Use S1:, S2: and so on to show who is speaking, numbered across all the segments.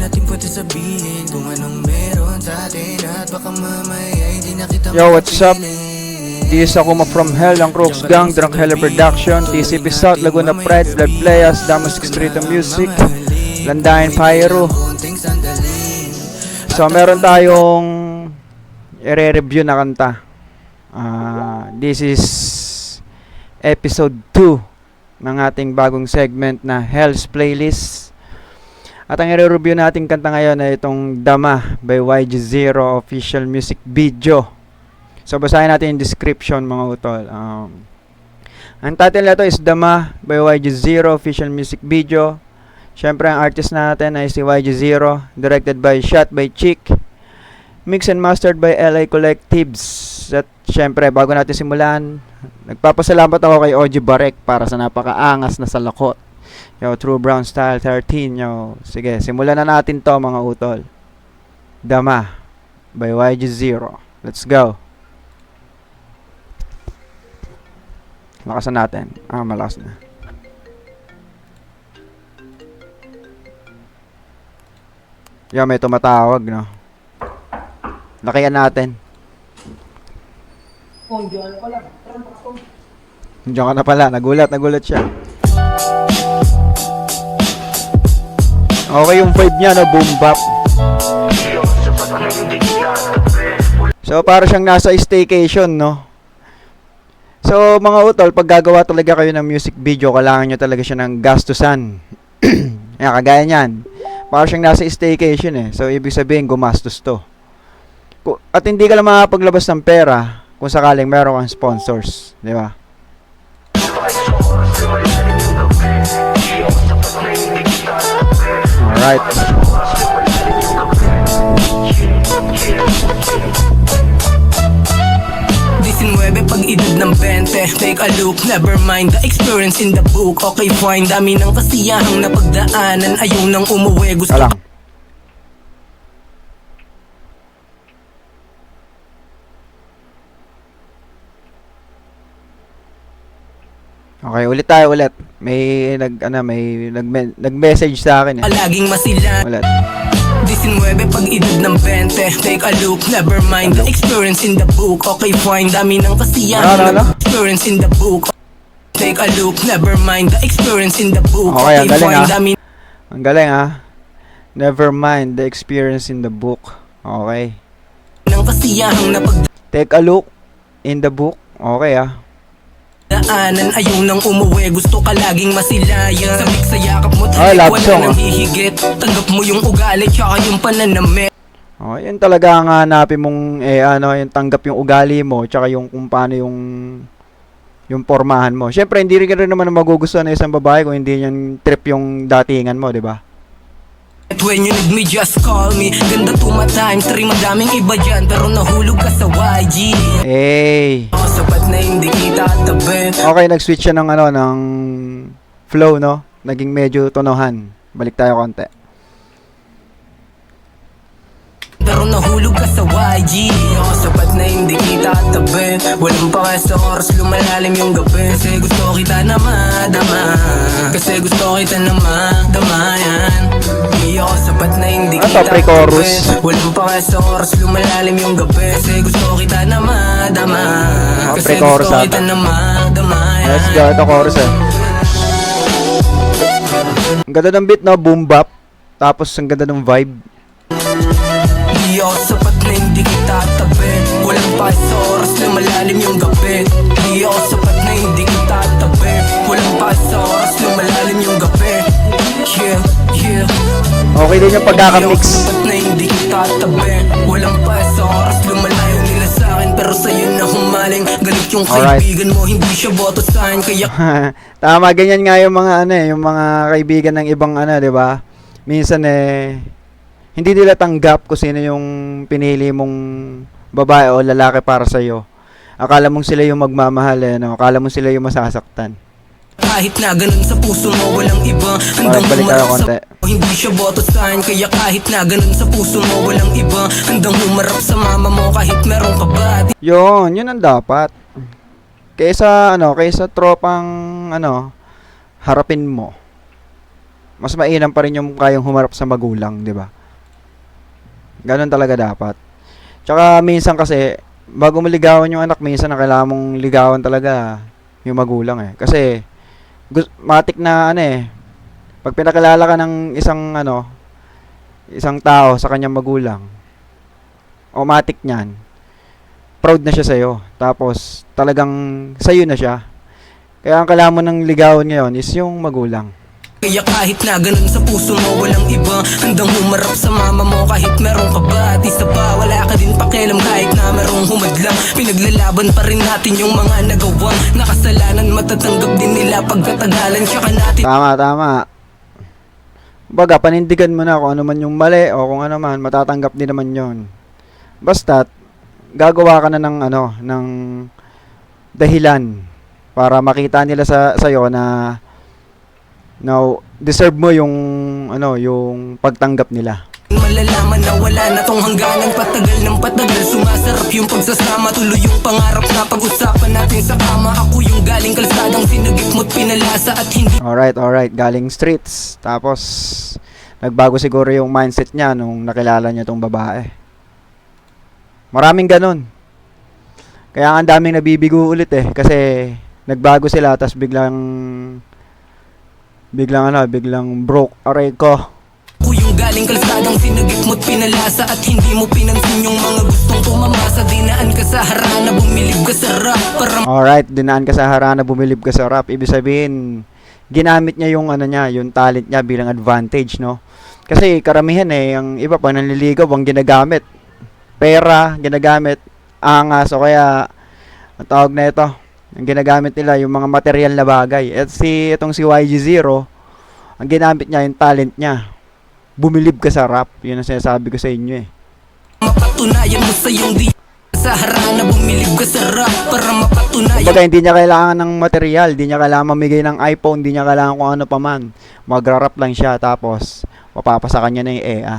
S1: natin pwede sabihin kung anong meron sa atin at baka mamaya hindi na kita
S2: Yo, what's up?
S1: mapapiling.
S2: This is Akuma from Hell, ang Crooks Gang, Drunk Heller Production, TCP South, Laguna Pride, Blood Playas, Damas Street Music, Landain Pyro. So meron tayong i-review na kanta. This is episode 2 ng ating bagong segment na Hell's Playlist. At ang i-review nating kanta ngayon ay itong Dama by YG Zero official music video. So basahin natin yung description mga utol. Ang title nito is Dama by YG Zero official music video. Syempre ang artist natin ay si YG Zero, directed by Shot by Chick, mix and mastered by LA Collectives. At syempre bago natin simulan, nagpapasalamat ako kay OG Barek para sa napakaangas na salakot. Yo, True Brown Style 13. Yo, sige, simulan na natin to mga utol. Dama by YG Zero. Let's go. Lakasan natin. Malakas na. Yo, may tumatawag, no? Lakihan natin. Diyan ka na pala. Nagulat siya. Okay yung vibe niya, no? Boom bap. So, para siyang nasa staycation, no? So, mga utol, pag gagawa talaga kayo ng music video, kailangan nyo talaga siya ng gastusan. Yan, kagaya niyan. Para siyang nasa staycation, eh. So, ibig sabihin, gumastos to. At hindi ka lang makapaglabas ng pera kung sakaling meron kang sponsors. Di ba? Alright.
S1: 19 pag edad ng 20. Take a look, never mind the experience in the book. Okay fine, dami ng kasiyahang napagdaanan. Ayaw nang umuwi, gusto
S2: Alang. Okay, ulit tayo ulit. May nag-message sa akin, eh.
S1: laging masila.
S2: Ulit.
S1: 19 pag edad ng 20. Take a look, never mind the experience in the book. Okay fine, dami ng kasiyahang experience in the book. Take a look, never mind the experience in the book.
S2: Okay, ang galing,
S1: fine, dami
S2: Ang galing, Never mind the experience in the book. Okay.
S1: ng kasiyahang
S2: Take a look in the book. Okay,
S1: daanan, ayaw nang umuwi, gusto ka laging masilayan. Sabik sa yakap mo,
S2: love
S1: wala
S2: song,
S1: nang hihigit. Tanggap mo yung ugali, tsaka yung pananamit.
S2: Oh, yan talaga ang hanapin mong yung tanggap yung ugali mo, tsaka yung kung paano yung pormahan mo. Syempre, hindi rin ka rin naman magugustuhan ng isang babae kung hindi yan trip yung datingan mo, di ba?
S1: When you need me, just call me. Ganda to my time, 3 madaming iba dyan, pero nahulog ka sa YG.
S2: Hey.
S1: Sapat na hindi kita tabi.
S2: Okay, nag-switch siya ng ng flow, no? Naging medyo tonohan. Balik tayo konti.
S1: Pero nahulog ka sa YG. Sapat na hindi kita tabi. Walang pa sa oras, lumalalim yung gabi. Kasi gusto kita na madama. Kasi gusto kita na madamayan. Sapat na hindi kita tabi. Walang pa sa oras, lumalalim yung gabi. Kasi gusto kita na madama. Kasi gusto kita na madamayan.
S2: Let's go, ito chorus, Ang ganda ng beat, no? Boom bap. Tapos ang ganda ng vibe.
S1: Sapat na hindi kita tabi. Walang pa sa oras, lumalalim yung gabi. Sapat na hindi kita tabi. Walang pa sa oras, lumalalim yung gabi. Yeah.
S2: Okay din yung pagkakamix.
S1: Sapat na hindi kita tabi. Walang pa sa oras, lumalayo nila sa akin. Pero sa'yo na humaling. Galit yung kaibigan mo, hindi siya boto sa akin. Kaya
S2: tama, ganyan nga yung mga yung mga kaibigan ng ibang di ba? Minsan hindi nila tanggap kung sino yung pinili mong babae o lalaki para sa iyo. Akala mong sila yung magmamahal, Akala mong sila yung masasaktan.
S1: kahit na ganun sa puso mo, walang iba. Handang humarap sa hindi siya boto sa akin. Kaya kahit na ganun sa puso mo, walang iba. Handang humarap sa mama mo kahit meron ka ba.
S2: Yun ang dapat. Kaysa tropang harapin mo. Mas mainam pa rin yung kayang humarap sa magulang, 'di ba? Ganun talaga dapat. Tsaka minsan kasi, bago mo ligawan yung anak, minsan na kailangan mong ligawan talaga yung magulang eh. Kasi, matik na ano eh, pag pinakilala ka ng isang tao sa kanyang magulang, automatic niyan, proud na siya sa'yo. Tapos, talagang sa'yo na siya. Kaya ang kailangan mo ng ligawan ngayon is yung magulang.
S1: Kaya kahit na ganun sa puso mo walang iba, handang humarap sa mama mo kahit meron ka ba at isa pa, wala ka din pakialam kahit na merong humadlang. Pinaglalaban pa rin natin yung mga nagawang nakasalanan, matatanggap din nila pagkatagalan. Tsaka natin
S2: Tama. Baga, panindigan mo na kung ano man yung mali o kung ano man, matatanggap din naman yon. Basta't, gagawa ka na ng dahilan para makita nila sa'yo na deserve mo yung pagtanggap nila.
S1: malalaman na wala na tong hangganan, patagal ng patagal sumasarap yung pagsasama, tuloy yung pangarap na pag-usapan natin sa kama. Ako yung galing kalsadang sinagip mo't pinalasa at hindi.
S2: Alright, galing streets. Tapos nagbago siguro yung mindset niya nung nakilala niya tong babae. Maraming ganun. Kaya ang daming nabibigo ulit eh, kasi nagbago sila tapos biglang broke. Aray ko.
S1: Ako yung galing kalsadang sinagip mo't pinalasa at hindi mo pinansin yung mga gustong tumamasa. Dinaan ka sa harana, bumilib ka sa rap para
S2: Alright, dinaan ka sa harana, bumilib ka sa rap. Ibig sabihin, ginamit niya yung yung talent niya bilang advantage, no? Kasi karamihan yung iba pag nanliligaw, ang ginagamit pera, ginagamit angas, o kaya ang tawag na ito, ang ginagamit nila yung mga material na bagay. At itong si YG0, ang ginamit niya yung talent niya. Bumilib ka sa rap. Yun ang sinasabi ko sa inyo eh.
S1: mapatunayan mo sa iyong di sa harana, bumilib ka sa rap para mapatunayan.
S2: Kumbaga, hindi niya kailangan ng material, hindi niya kailangan mamigay ng iPhone, hindi niya kailangan kung ano pa man. Magra-rap lang siya, tapos mapapasa kanya na yung EA.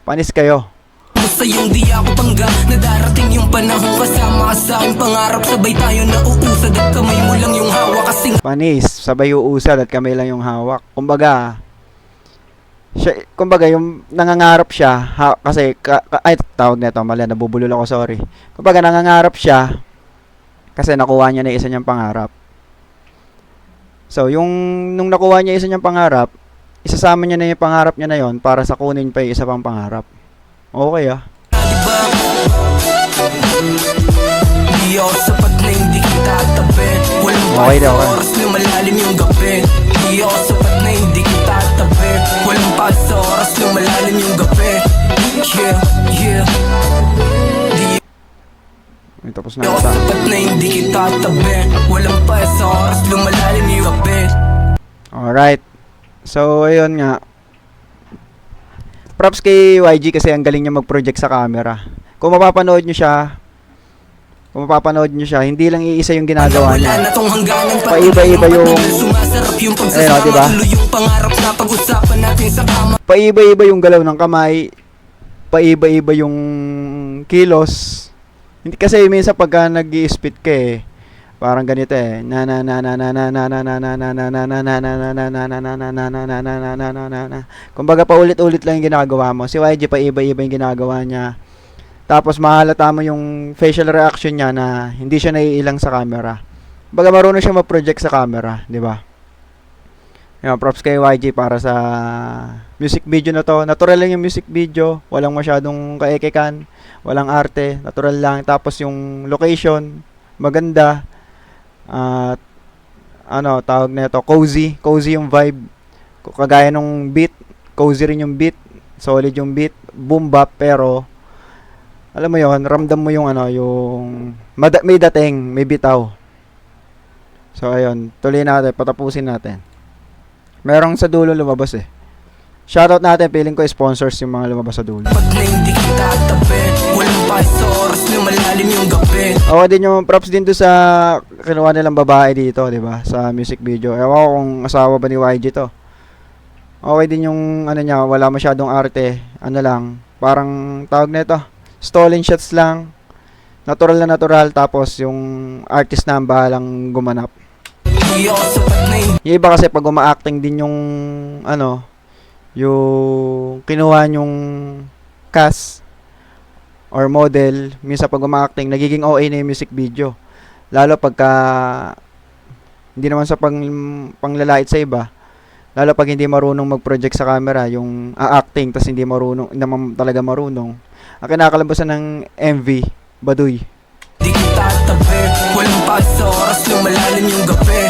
S2: Panis kayo.
S1: Sa iyong di ako pangga na darating yung panahon kasama ka sa aking pangarap, sabay tayo na uusad at kamay mo lang yung hawak kasing
S2: Panis, sabay uusad at kamay lang yung hawak. Kumbaga, yung nangangarap siya, kasi, tawag na ito, mali, nabubulol ako, sorry. Kumbaga, nangangarap siya, kasi nakuha niya na isa niyang pangarap. So, nung nakuha niya isa niyang pangarap, isasama niya na yung pangarap niya na yon para sa kunin pa yung isa pang pangarap. Okay ah.
S1: diba? Di ako sapat na hindi kita tabi. Walang
S2: Okay daw,
S1: sa oras lumalalim yung gabi. Di ako sapat na hindi kita tabi. Walang sa oras lumalalim yung gabi. Yeah
S2: May tapos
S1: Di
S2: na
S1: ako
S2: ata.
S1: sapat na hindi kita tabi. Walang sa oras lumalalim yung gabi.
S2: Alright. So, ayun nga. Props kay YG kasi ang galing niya mag-project sa camera. Kung mapapanood nyo siya, hindi lang iisa yung ginagawa niya. Paiba-iba yung diba? Paiba-iba yung galaw ng kamay. Paiba-iba yung kilos. Hindi kasi minsan pagka nag-i-spit ka eh, parang ganito eh. Kumbaga paulit-ulit lang yung ginagawa mo. Si YG paiba-iba yung ginagawa niya. Tapos mahalata mo yung facial reaction niya na hindi siya naiilang sa camera. Kumbaga marunong siya ma-project sa camera, di ba? Yan, props kay YG para sa music video na to. Natural lang yung music video, walang masyadong kaekekan, walang arte, natural lang. Tapos yung location, maganda. At tawag na ito, cozy yung vibe. Kagaya nung beat, cozy rin yung beat, solid yung beat, boom bap, pero alam mo yon, ramdam mo yung may dating, may bitaw. So ayun, tuloy natin, patapusin natin. Merong sa dulo lumabas eh. Shoutout natin, feeling ko sponsors yung mga lumabas sa dulo. Okay din yung props din to sa kinuha nilang babae dito, di ba? Sa music video. Ewan ko kung asawa ba ni YG to. Okay din yung niya, wala masyadong arte. Parang tawag na ito, stolen shots lang. Natural na natural, tapos yung artist na ang bahalang gumanap. Yung iba kasi pag uma-acting din yung yung kinuha yung cast, or model, minsan pag uma-acting, nagiging OA na yung music video. Lalo pagka, hindi naman sa panglalait sa iba, lalo pag hindi marunong mag-project sa camera, yung acting, tas hindi marunong, hindi naman talaga marunong. Ang kinakalabasan ng MV, baduy.
S1: Di kita tabi, walang pa sa oras, lumalalim yung gabi.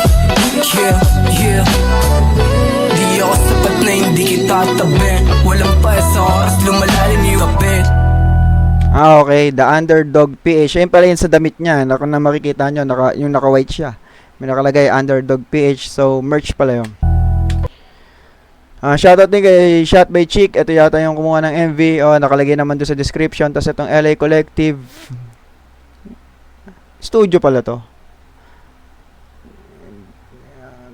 S1: Yeah, yeah. Di ako sapat na hindi kita tabi, walang pa sa oras, lumalalim yung gabi.
S2: Okay, The Underdog PH. Ayun pala yun sa damit niya. Na makikita nyo, yung naka-white siya. May nakalagay Underdog PH. So, merch pala yun. Shoutout din kay Shot by Chick. Ito yata yung kumuha ng MV. Nakalagay naman doon sa description. Tapos itong LA Collective. Studio pala to.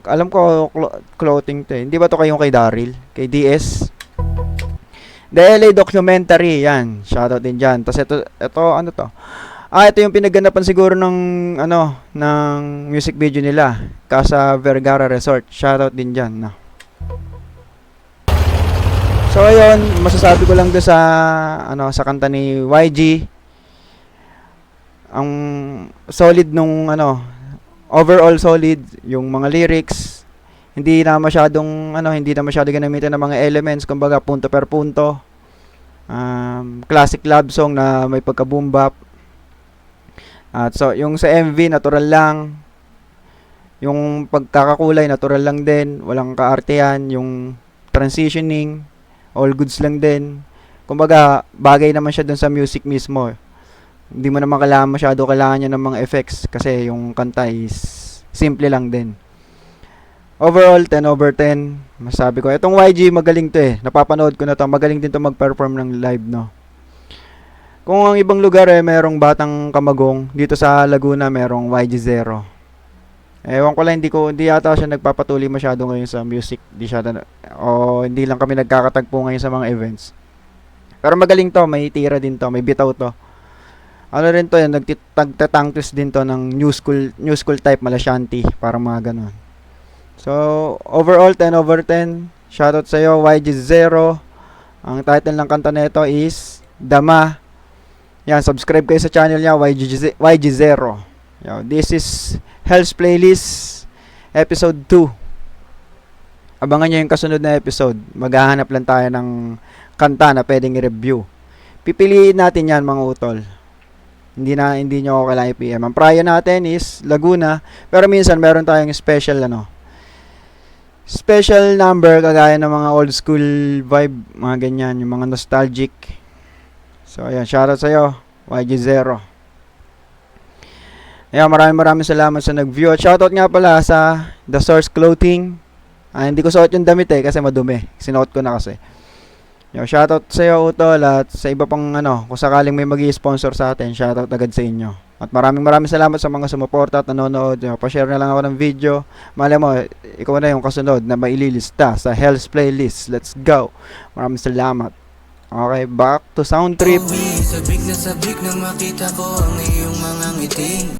S2: Alam ko, clothing to eh. Hindi ba to kayong kay Daryl? Kay DS? The LA Documentary, yan. Shoutout din dyan. Tapos ito, ano to? Ito yung pinaganapan siguro ng music video nila. Casa Vergara Resort. Shoutout din dyan. No? So, ayun, masasabi ko lang doon sa kanta ni YG. Ang solid nung, overall solid, yung mga lyrics. Hindi na masyadong ginamitan ng mga elements, kumbaga punto per punto. Classic love song na may pagka boom bap. At so yung sa MV natural lang. Yung pagkakakulay natural lang din, walang kaartehan, yung transitioning all goods lang din. Kumbaga bagay naman siya dun sa music mismo. Hindi mo naman kailangan niya ng mga effects kasi yung kanta is simple lang din. Overall, 10/10. Masabi ko, itong YG magaling to eh. Napapanood ko na to. Magaling din to mag-perform ng live, no? Kung ang ibang lugar merong Batang Kamagong, dito sa Laguna merong YG Zero. Ewan ko lang, hindi yata siya nagpapatuloy masyado ngayon sa music. Hindi lang kami nagkakatagpo ngayon sa mga events. Pero magaling to, may tira din to, may bitaw to. Ano rin to, nagtatang twist din to ng new school type Malashanti, para mga ganun. So, overall, 10/10. Shoutout sa iyo, YG Zero. Ang title ng kanta nito is Dama. Yan, subscribe kayo sa channel niya, YG Zero. This is Hell's Playlist, episode 2. Abangan nyo yung kasunod na episode. Maghahanap lang tayo ng kanta na pwedeng i-review. Pipiliin natin yan, mga utol. Hindi nyo ako kailangan i-PM. Ang prayo natin is Laguna. Pero minsan, meron tayong special number kagaya ng mga old school vibe, mga ganyan, yung mga nostalgic. So ayan, shoutout sa iyo, YG Zero. Ayan, maraming salamat sa nag-view. At shoutout nga pala sa The Source Clothing. Hindi ko suot yung damit kasi madumi. Sinuot ko na kasi. Shoutout sa iyo, Utol, at sa iba pang kung sakaling may magi-sponsor sa atin, shoutout agad sa inyo. At maraming salamat sa mga sumuporta at nanonood. Pa-share na lang ako ng video. Malay mo, ikaw na yung kasunod na maililista sa Hell's Playlist. Let's go. Maraming salamat. Okay, back to Sound Trip.
S1: Sabik na makita ko ang iyong mga ngiti.